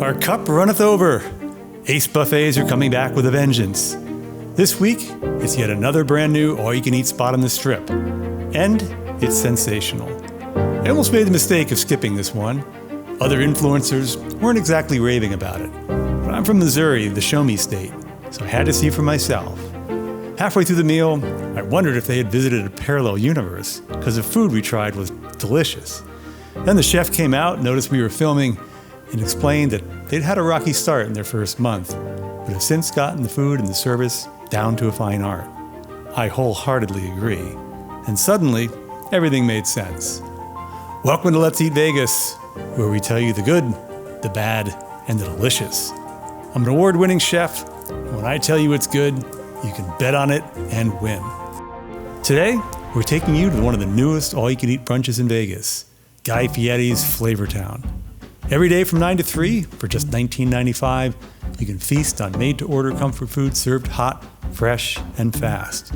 Our cup runneth over. AYCE buffets are coming back with a vengeance. This week, it's yet another brand new all-you-can-eat spot on the Strip. And it's sensational. I almost made the mistake of skipping this one. Other influencers weren't exactly raving about it. But I'm from Missouri, the show-me state, so I had to see for myself. Halfway through the meal, I wondered if they had visited a parallel universe, because the food we tried was delicious. Then the chef came out, noticed we were filming, and explained that they'd had a rocky start in their first month, but have since gotten the food and the service down to a fine art. I wholeheartedly agree. And suddenly, everything made sense. Welcome to Let's Eat Vegas, where we tell you the good, the bad, and the delicious. I'm an award-winning chef, and when I tell you it's good, you can bet on it and win. Today, we're taking you to one of the newest all-you-can-eat brunches in Vegas, Guy Fieri's Flavortown. Every day from 9 to 3, for just $19.95, you can feast on made-to-order comfort food served hot, fresh, and fast.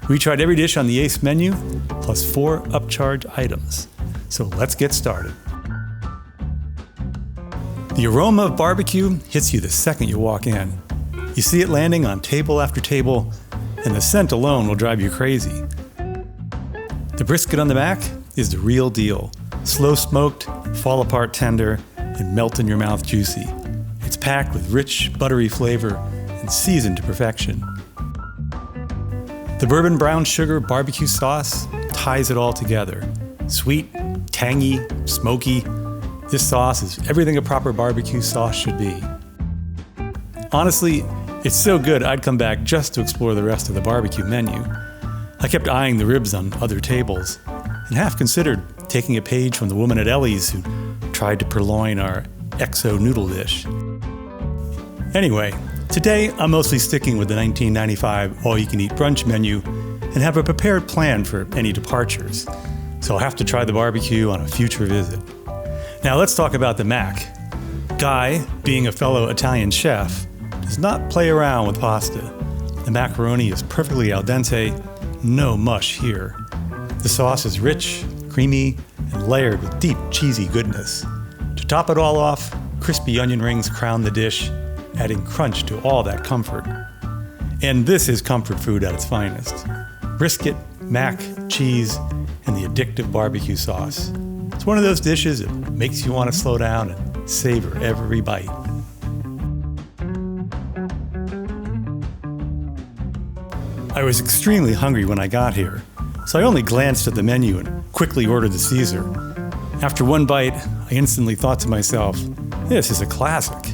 We tried every dish on the AYCE menu, plus 4 upcharge items. So let's get started. The aroma of barbecue hits you the second you walk in. You see it landing on table after table, and the scent alone will drive you crazy. The brisket on the back is the real deal. Slow-smoked, fall-apart tender, and melt-in-your-mouth juicy. It's packed with rich, buttery flavor and seasoned to perfection. The bourbon brown sugar barbecue sauce ties it all together. Sweet, tangy, smoky. This sauce is everything a proper barbecue sauce should be. Honestly, it's so good I'd come back just to explore the rest of the barbecue menu. I kept eyeing the ribs on other tables and half considered taking a page from the woman at Ellie's who tried to purloin our XO noodle dish. Anyway, today I'm mostly sticking with the $19.95 all-you-can-eat brunch menu and have a prepared plan for any departures, so I'll have to try the barbecue on a future visit. Now let's talk about the mac. Guy, being a fellow Italian chef, does not play around with pasta. The macaroni is perfectly al dente, no mush here. The sauce is rich, creamy, and layered with deep, cheesy goodness. To top it all off, crispy onion rings crown the dish, adding crunch to all that comfort. And this is comfort food at its finest. Brisket, mac, cheese, and the addictive barbecue sauce. It's one of those dishes that makes you want to slow down and savor every bite. I was extremely hungry when I got here, so I only glanced at the menu and quickly ordered the Caesar. After one bite, I instantly thought to myself, this is a classic.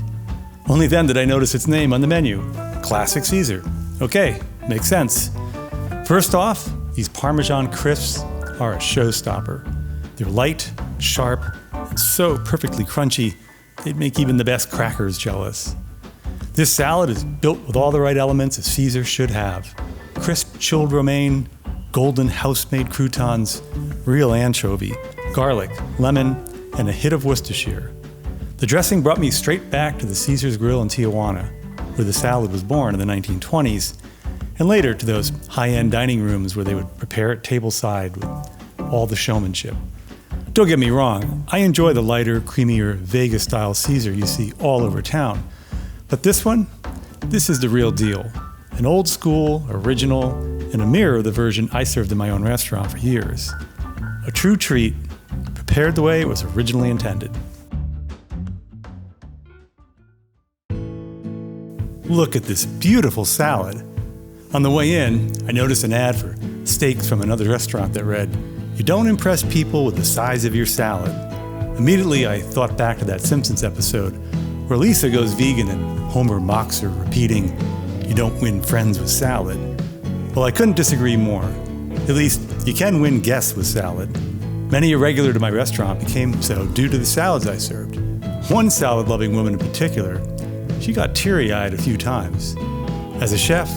Only then did I notice its name on the menu, Classic Caesar. Okay, makes sense. First off, these Parmesan crisps are a showstopper. They're light, sharp, and so perfectly crunchy, they'd make even the best crackers jealous. This salad is built with all the right elements a Caesar should have. Crisp chilled romaine, golden house-made croutons, real anchovy, garlic, lemon, and a hit of Worcestershire. The dressing brought me straight back to the Caesar's Grill in Tijuana, where the salad was born in the 1920s, and later to those high-end dining rooms where they would prepare it tableside with all the showmanship. Don't get me wrong, I enjoy the lighter, creamier, Vegas-style Caesar you see all over town, but this is the real deal. An old school, original, and a mirror of the version I served in my own restaurant for years. A true treat, prepared the way it was originally intended. Look at this beautiful salad. On the way in, I noticed an ad for steaks from another restaurant that read, "You don't impress people with the size of your salad." Immediately, I thought back to that Simpsons episode where Lisa goes vegan and Homer mocks her, repeating, "You don't win friends with salad." Well, I couldn't disagree more. At least, you can win guests with salad. Many a regular to my restaurant became so due to the salads I served. One salad-loving woman in particular, she got teary-eyed a few times. As a chef,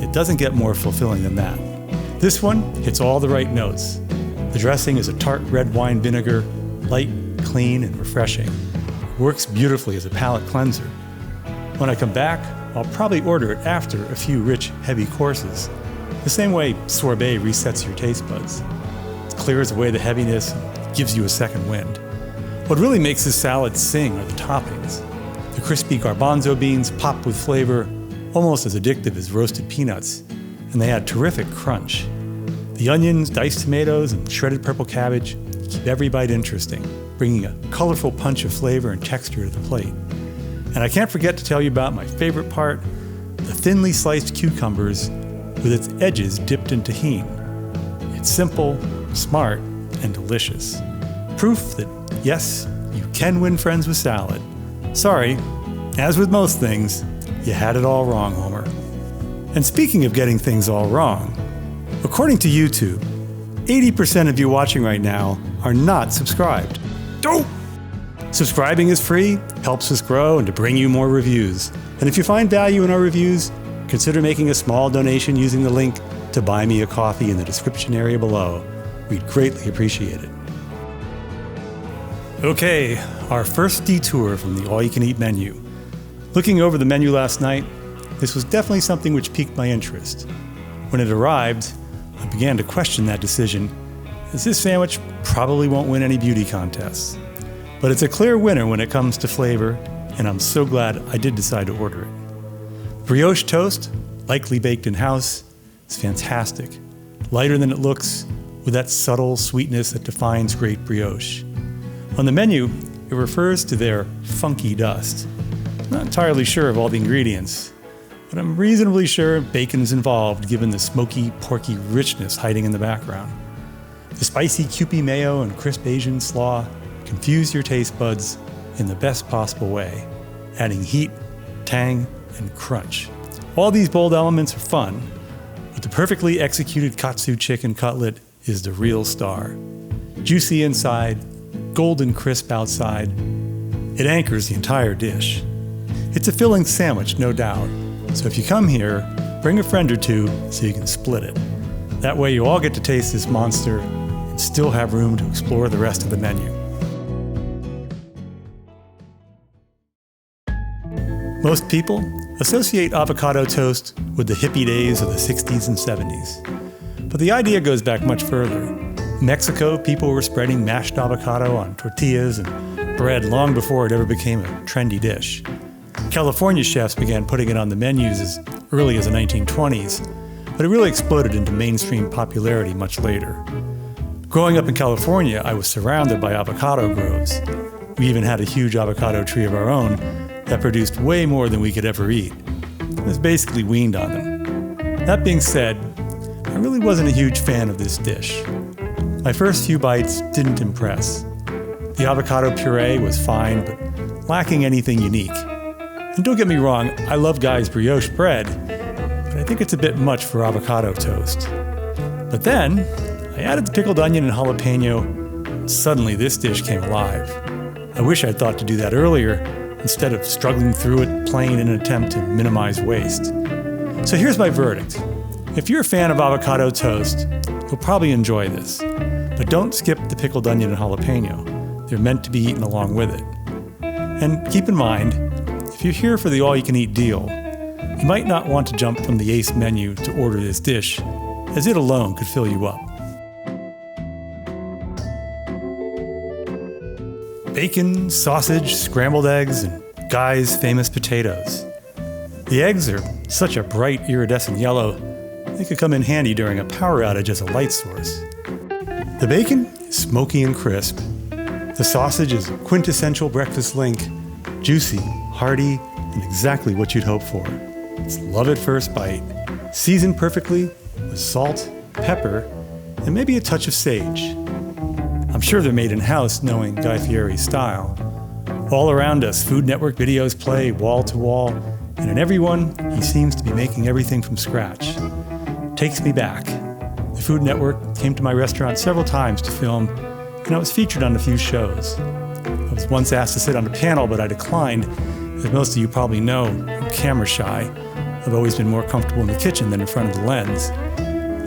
it doesn't get more fulfilling than that. This one hits all the right notes. The dressing is a tart red wine vinegar, light, clean, and refreshing. Works beautifully as a palate cleanser. When I come back, I'll probably order it after a few rich, heavy courses. The same way sorbet resets your taste buds. It clears away the heaviness and gives you a second wind. What really makes this salad sing are the toppings. The crispy garbanzo beans pop with flavor, almost as addictive as roasted peanuts, and they add terrific crunch. The onions, diced tomatoes, and shredded purple cabbage keep every bite interesting, bringing a colorful punch of flavor and texture to the plate. And I can't forget to tell you about my favorite part, the thinly sliced cucumbers with its edges dipped in tahini. It's simple, smart, and delicious. Proof that, yes, you can win friends with salad. Sorry, as with most things, you had it all wrong, Homer. And speaking of getting things all wrong, according to YouTube, 80% of you watching right now are not subscribed. Dope! Subscribing is free, helps us grow, and to bring you more reviews. And if you find value in our reviews, consider making a small donation using the link to buy me a coffee in the description area below. We'd greatly appreciate it. Okay, our first detour from the all-you-can-eat menu. Looking over the menu last night, this was definitely something which piqued my interest. When it arrived, I began to question that decision, as this sandwich probably won't win any beauty contests. But it's a clear winner when it comes to flavor, and I'm so glad I did decide to order it. Brioche toast, likely baked in-house, is fantastic. Lighter than it looks, with that subtle sweetness that defines great brioche. On the menu, it refers to their funky dust. I'm not entirely sure of all the ingredients, but I'm reasonably sure bacon's involved given the smoky, porky richness hiding in the background. The spicy Kewpie mayo and crisp Asian slaw confuse your taste buds in the best possible way, adding heat, tang, and crunch. All these bold elements are fun, but the perfectly executed katsu chicken cutlet is the real star. Juicy inside, golden crisp outside, it anchors the entire dish. It's a filling sandwich, no doubt, so if you come here, bring a friend or two so you can split it. That way you all get to taste this monster and still have room to explore the rest of the menu. Most people associate avocado toast with the hippie days of the 60s and 70s. But the idea goes back much further. In Mexico, people were spreading mashed avocado on tortillas and bread long before it ever became a trendy dish. California chefs began putting it on the menus as early as the 1920s, but it really exploded into mainstream popularity much later. Growing up in California, I was surrounded by avocado groves. We even had a huge avocado tree of our own that produced way more than we could ever eat. I was basically weaned on them. That being said, I really wasn't a huge fan of this dish. My first few bites didn't impress. The avocado puree was fine, but lacking anything unique. And don't get me wrong, I love Guy's brioche bread, but I think it's a bit much for avocado toast. But then, I added the pickled onion and jalapeno, and suddenly this dish came alive. I wish I'd thought to do that earlier, instead of struggling through it plain in an attempt to minimize waste. So here's my verdict. If you're a fan of avocado toast, you'll probably enjoy this. But don't skip the pickled onion and jalapeno. They're meant to be eaten along with it. And keep in mind, if you're here for the all-you-can-eat deal, you might not want to jump from the AYCE menu to order this dish, as it alone could fill you up. Bacon, sausage, scrambled eggs, and Guy's famous potatoes. The eggs are such a bright iridescent yellow, they could come in handy during a power outage as a light source. The bacon is smoky and crisp. The sausage is a quintessential breakfast link, juicy, hearty, and exactly what you'd hope for. It's love at first bite, seasoned perfectly with salt, pepper, and maybe a touch of sage. I'm sure they're made in-house, knowing Guy Fieri's style. All around us, Food Network videos play wall to wall, and in every one, he seems to be making everything from scratch. Takes me back. The Food Network came to my restaurant several times to film, and I was featured on a few shows. I was once asked to sit on a panel, but I declined. As most of you probably know, I'm camera shy. I've always been more comfortable in the kitchen than in front of the lens.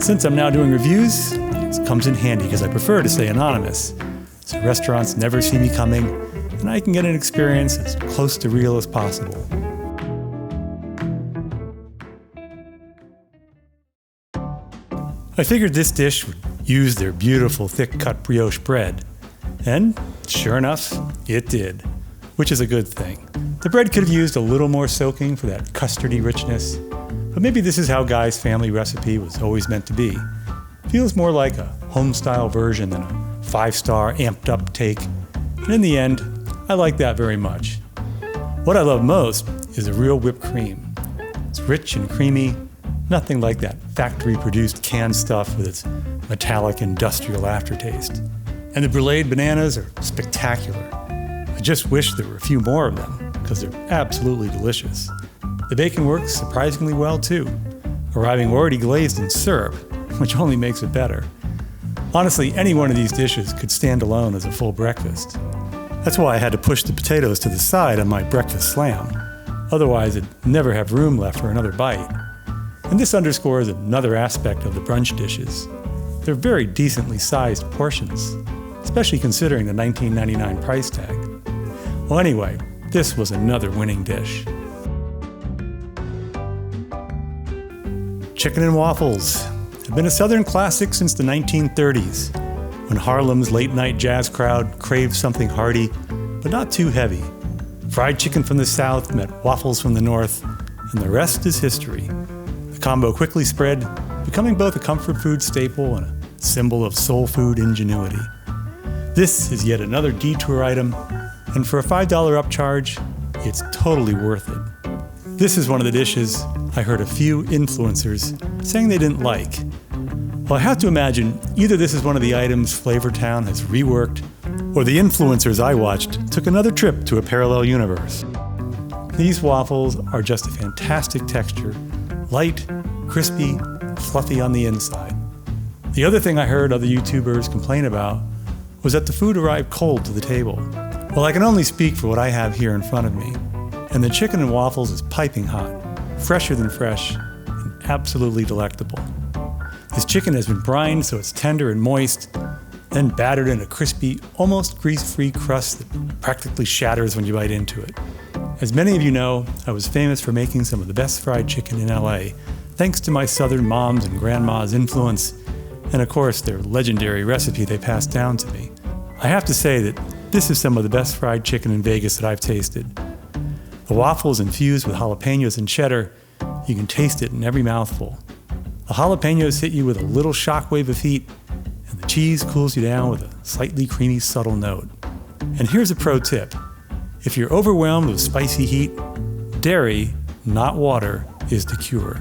Since I'm now doing reviews, it comes in handy because I prefer to stay anonymous, so restaurants never see me coming, and I can get an experience as close to real as possible. I figured this dish would use their beautiful thick-cut brioche bread, and sure enough, it did, which is a good thing. The bread could have used a little more soaking for that custardy richness, but maybe this is how Guy's family recipe was always meant to be. Feels more like a home-style version than a 5-star amped-up take, and in the end, I like that very much. What I love most is the real whipped cream. It's rich and creamy, nothing like that factory-produced canned stuff with its metallic industrial aftertaste. And the bruleed bananas are spectacular. I just wish there were a few more of them, because they're absolutely delicious. The bacon works surprisingly well too, arriving already glazed in syrup, which only makes it better. Honestly, any one of these dishes could stand alone as a full breakfast. That's why I had to push the potatoes to the side on my breakfast slam. Otherwise, I'd never have room left for another bite. And this underscores another aspect of the brunch dishes. They're very decently sized portions, especially considering the $19.99 price tag. Well, anyway, this was another winning dish. Chicken and waffles have been a Southern classic since the 1930s, when Harlem's late-night jazz crowd craved something hearty, but not too heavy. Fried chicken from the South met waffles from the North, and the rest is history. The combo quickly spread, becoming both a comfort food staple and a symbol of soul food ingenuity. This is yet another detour item, and for a $5 upcharge, it's totally worth it. This is one of the dishes I heard a few influencers saying they didn't like. Well, I have to imagine either this is one of the items Flavortown has reworked, or the influencers I watched took another trip to a parallel universe. These waffles are just a fantastic texture, light, crispy, fluffy on the inside. The other thing I heard other YouTubers complain about was that the food arrived cold to the table. Well, I can only speak for what I have here in front of me, and the chicken and waffles is piping hot, fresher than fresh, and absolutely delectable. This chicken has been brined so it's tender and moist, then battered in a crispy, almost grease-free crust that practically shatters when you bite into it. As many of you know, I was famous for making some of the best fried chicken in LA, thanks to my Southern moms and grandmas' influence, and of course their legendary recipe they passed down to me. I have to say that this is some of the best fried chicken in Vegas that I've tasted. The waffles infused with jalapenos and cheddar, you can taste it in every mouthful. The jalapenos hit you with a little shockwave of heat, and the cheese cools you down with a slightly creamy, subtle note. And here's a pro tip. If you're overwhelmed with spicy heat, dairy, not water, is the cure.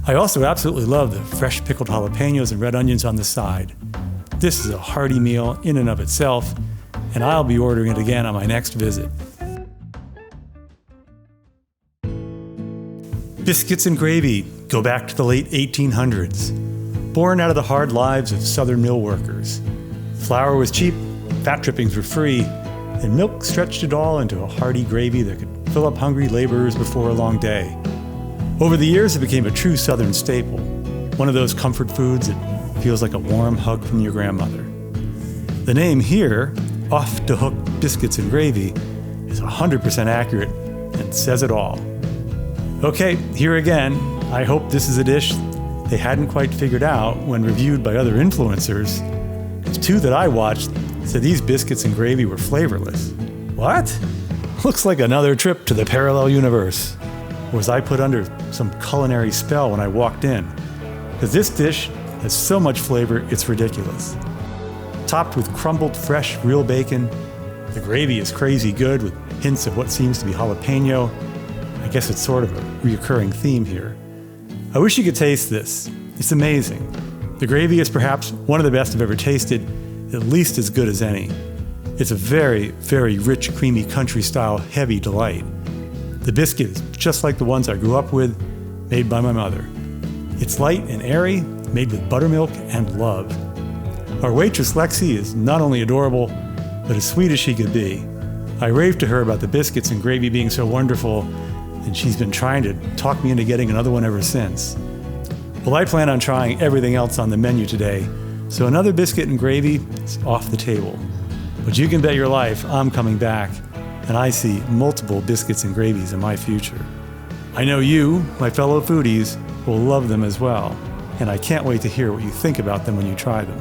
I also absolutely love the fresh pickled jalapenos and red onions on the side. This is a hearty meal in and of itself, and I'll be ordering it again on my next visit. Biscuits and gravy go back to the late 1800s, born out of the hard lives of Southern mill workers. Flour was cheap, fat drippings were free, and milk stretched it all into a hearty gravy that could fill up hungry laborers before a long day. Over the years, it became a true Southern staple, one of those comfort foods that feels like a warm hug from your grandmother. The name here, Off the Hook Biscuits and Gravy, is 100% accurate and says it all. Okay, here again, I hope this is a dish they hadn't quite figured out when reviewed by other influencers. The two that I watched said these biscuits and gravy were flavorless. What? Looks like another trip to the parallel universe. Or was I put under some culinary spell when I walked in? Because this dish has so much flavor, it's ridiculous. Topped with crumbled fresh real bacon, the gravy is crazy good with hints of what seems to be jalapeno. I guess it's sort of a recurring theme here. I wish you could taste this. It's amazing. The gravy is perhaps one of the best I've ever tasted, at least as good as any. It's a very, very rich, creamy, country-style, heavy delight. The biscuit is just like the ones I grew up with, made by my mother. It's light and airy, made with buttermilk and love. Our waitress Lexi is not only adorable, but as sweet as she could be. I raved to her about the biscuits and gravy being so wonderful, and she's been trying to talk me into getting another one ever since. Well, I plan on trying everything else on the menu today, so another biscuit and gravy is off the table. But you can bet your life I'm coming back, and I see multiple biscuits and gravies in my future. I know you, my fellow foodies, will love them as well, and I can't wait to hear what you think about them when you try them.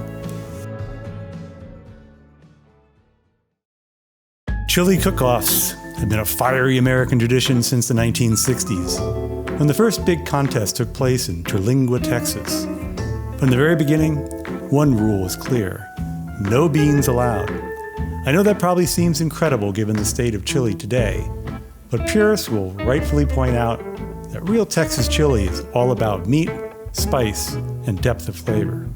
Chili cook-offs had been a fiery American tradition since the 1960s, when the first big contest took place in Terlingua, Texas. From the very beginning, one rule was clear: no beans allowed. I know that probably seems incredible given the state of chili today, but purists will rightfully point out that real Texas chili is all about meat, spice, and depth of flavor.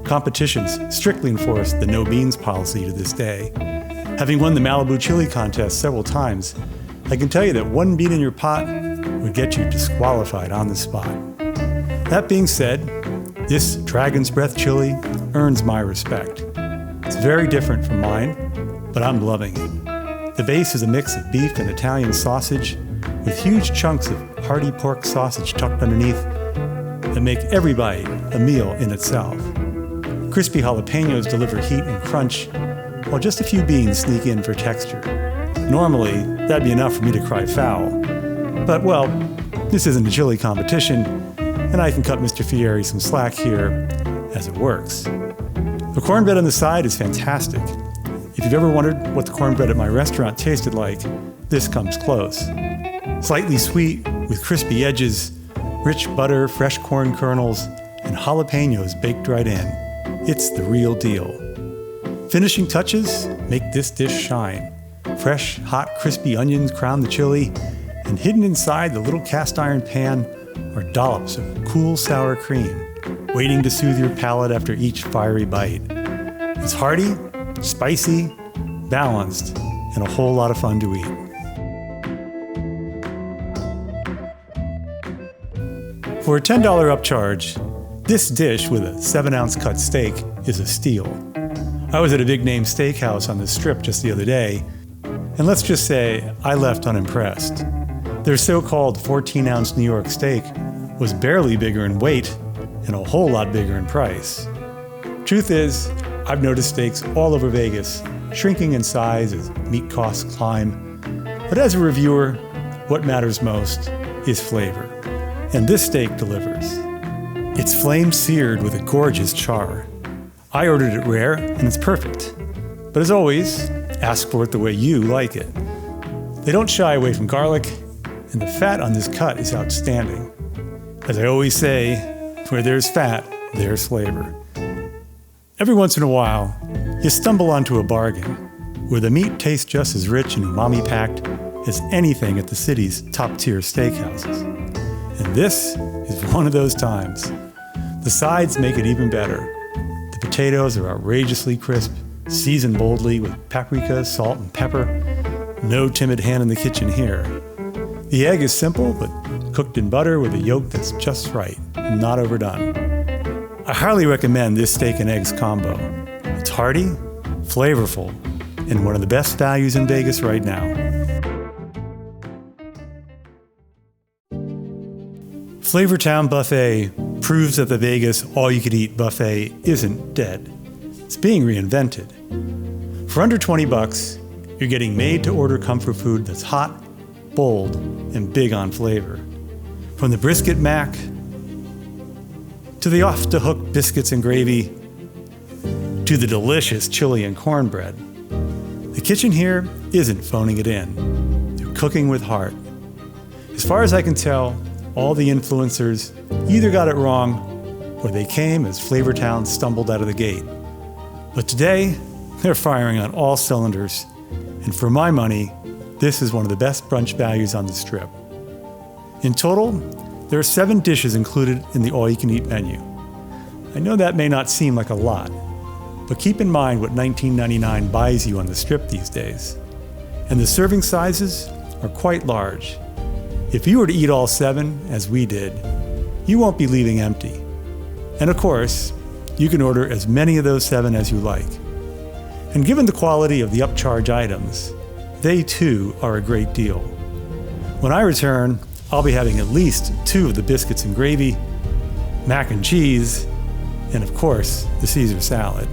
Competitions strictly enforce the no beans policy to this day. Having won the Malibu chili contest several times, I can tell you that one bean in your pot would get you disqualified on the spot. That being said, this Dragon's Breath chili earns my respect. It's very different from mine, but I'm loving it. The base is a mix of beef and Italian sausage with huge chunks of hearty pork sausage tucked underneath that make every bite a meal in itself. Crispy jalapenos deliver heat and crunch, while just a few beans sneak in for texture. Normally, that'd be enough for me to cry foul. But, well, this isn't a chili competition, and I can cut Mr. Fieri some slack here, as it works. The cornbread on the side is fantastic. If you've ever wondered what the cornbread at my restaurant tasted like, this comes close. Slightly sweet, with crispy edges, rich butter, fresh corn kernels, and jalapenos baked right in. It's the real deal. Finishing touches make this dish shine. Fresh, hot, crispy onions crown the chili, and hidden inside the little cast iron pan are dollops of cool sour cream, waiting to soothe your palate after each fiery bite. It's hearty, spicy, balanced, and a whole lot of fun to eat. For a $10 upcharge, this dish with a 7-ounce cut steak is a steal. I was at a big-name steakhouse on the Strip just the other day, and let's just say I left unimpressed. Their so-called 14-ounce New York steak was barely bigger in weight and a whole lot bigger in price. Truth is, I've noticed steaks all over Vegas shrinking in size as meat costs climb. But as a reviewer, what matters most is flavor. And this steak delivers. It's flame-seared with a gorgeous char. I ordered it rare, and it's perfect. But as always, ask for it the way you like it. They don't shy away from garlic, and the fat on this cut is outstanding. As I always say, where there's fat, there's flavor. Every once in a while, you stumble onto a bargain where the meat tastes just as rich and umami-packed as anything at the city's top-tier steakhouses. And this is one of those times. The sides make it even better. The potatoes are outrageously crisp, seasoned boldly with paprika, salt, and pepper. No timid hand in the kitchen here. The egg is simple, but cooked in butter with a yolk that's just right, not overdone. I highly recommend this steak and eggs combo. It's hearty, flavorful, and one of the best values in Vegas right now. Flavortown Buffet proves that the Vegas all-you-could-eat buffet isn't dead. It's being reinvented. For under $20, you're getting made-to-order comfort food that's hot, bold, and big on flavor. From the brisket mac to the off-the-hook biscuits and gravy to the delicious chili and cornbread, the kitchen here isn't phoning it in. They're cooking with heart. As far as I can tell, all the influencers either got it wrong or they came as Flavortown stumbled out of the gate. But today, they're firing on all cylinders, and for my money, this is one of the best brunch values on the Strip. In total, there are 7 dishes included in the all-you-can-eat menu. I know that may not seem like a lot, but keep in mind what $19.99 buys you on the Strip these days. And the serving sizes are quite large. If you were to eat all 7, as we did, you won't be leaving empty. And of course, you can order as many of those 7 as you like. And given the quality of the upcharge items, they too are a great deal. When I return, I'll be having at least 2 of the biscuits and gravy, mac and cheese, and of course, the Caesar salad.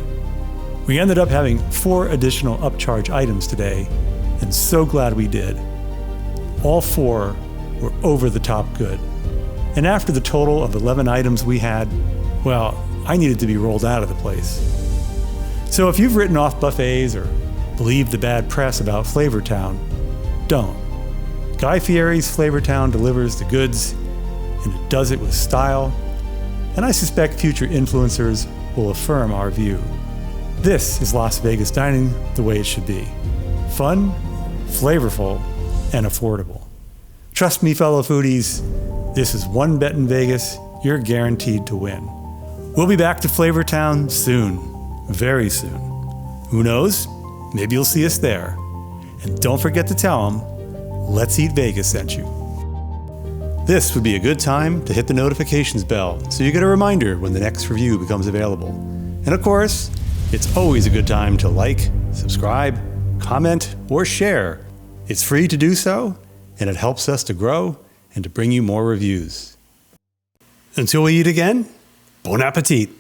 We ended up having 4 additional upcharge items today, and so glad we did. All 4 were over the top good. And after the total of 11 items we had, well, I needed to be rolled out of the place. So if you've written off buffets or believed the bad press about Flavortown, don't. Guy Fieri's Flavortown delivers the goods, and it does it with style, and I suspect future influencers will affirm our view. This is Las Vegas dining the way it should be. Fun, flavorful, and affordable. Trust me, fellow foodies, this is one bet in Vegas you're guaranteed to win. We'll be back to Flavortown soon, very soon. Who knows? Maybe you'll see us there. And don't forget to tell them, Let's Eat Vegas sent you. This would be a good time to hit the notifications bell so you get a reminder when the next review becomes available. And of course, it's always a good time to like, subscribe, comment, or share. It's free to do so, and it helps us to grow and to bring you more reviews. Until we eat again, bon appetit!